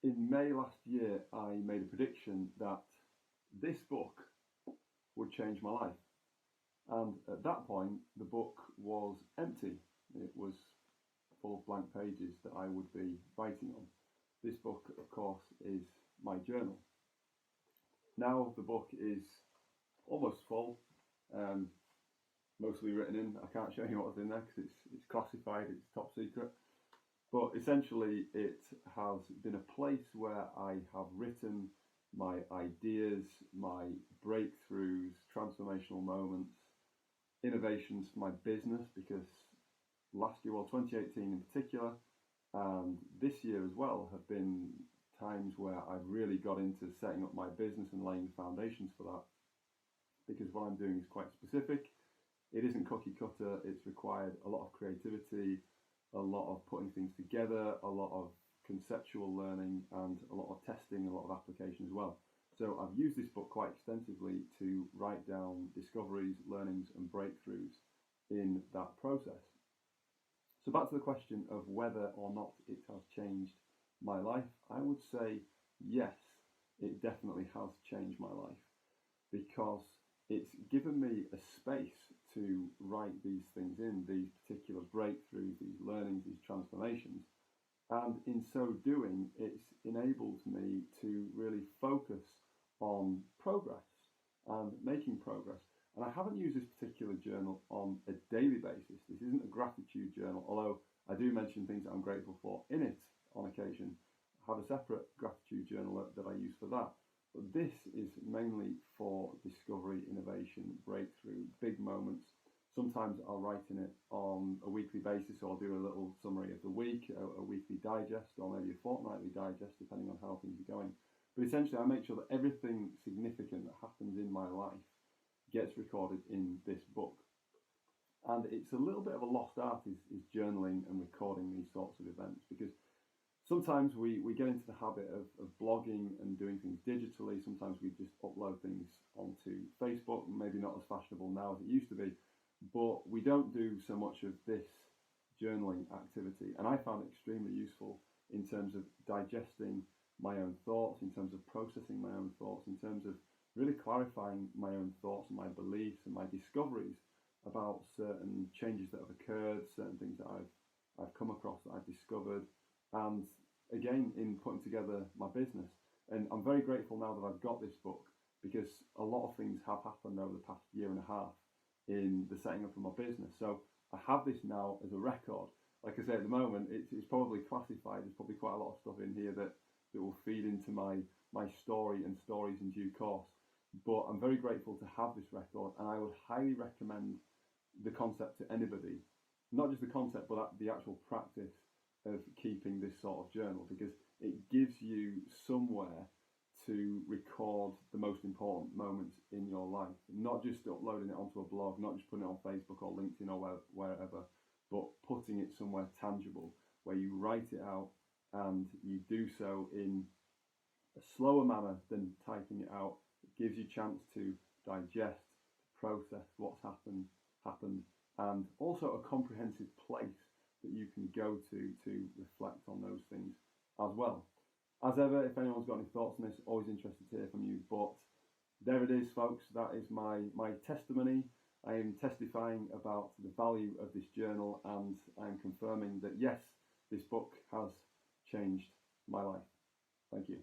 In May last year, I made a prediction that this book would change my life. And at that point, the book was empty. It was full of blank pages that I would be writing on. This book, of course, is my journal. Now the book is almost full, um, mostly written in. I can't show you what's in there because it's classified, it's top secret. But essentially, it has been a place where I have written my ideas, my breakthroughs, transformational moments, innovations for my business, because last year, well, 2018 in particular, and this year as well, have been times where I've really got into setting up my business and laying the foundations for that. Because what I'm doing is quite specific. It isn't cookie cutter. It's required a lot of creativity, a lot of putting things together, a lot of conceptual learning, and a lot of testing, a lot of application as well. So I've used this book quite extensively to write down discoveries, learnings, and breakthroughs in that process. So back to the question of whether or not it has changed my life, I would say yes, it definitely has changed my life, because it's given me a space to write these things in, these particular breakthroughs, these learnings, these transformations. And in so doing, it's enabled me to really focus on progress and making progress. And I haven't used this particular journal on a daily basis. This isn't a gratitude journal, although I do mention things that I'm grateful for in it on occasion. I have a separate gratitude journal that I use for that. But this is mainly for discovery, innovation, breakthrough, big moments. Sometimes I'll write in it on a weekly basis, so I'll do a little summary of the week, a weekly digest, or maybe a fortnightly digest, depending on how things are going. But essentially, I make sure that everything significant that happens in my life gets recorded in this book. And it's a little bit of a lost art is journaling and recording these sorts of events, because sometimes we get into the habit of blogging and doing things digitally. Sometimes we just upload things onto Facebook, maybe not as fashionable now as it used to be, but we don't do so much of this journaling activity. And I found it extremely useful in terms of digesting my own thoughts, in terms of processing my own thoughts, in terms of really clarifying my own thoughts and my beliefs and my discoveries about certain changes that have occurred, certain things that I've come across, that I've discovered, and again, in putting together my business. And I'm very grateful now that I've got this book, because a lot of things have happened over the past year and a half in the setting up of my business. So I have this now as a record. Like I say, at the moment, it's probably classified. There's probably quite a lot of stuff in here that will feed into my story and stories in due course. But I'm very grateful to have this record, and I would highly recommend the concept to anybody. Not just the concept, but the actual practice of keeping this sort of journal, because it gives you somewhere to record the most important moments in your life. Not just uploading it onto a blog, not just putting it on Facebook or LinkedIn or wherever, but putting it somewhere tangible where you write it out, and you do so in a slower manner than typing it out. It gives you a chance to digest, process what's happened, and also a comprehensive place that you can go to reflect on those things as well. As ever, if anyone's got any thoughts on this, always interested to hear from you. But there it is, folks. That is my testimony. I am testifying about the value of this journal, and I'm confirming that yes, this book has changed my life. Thank you.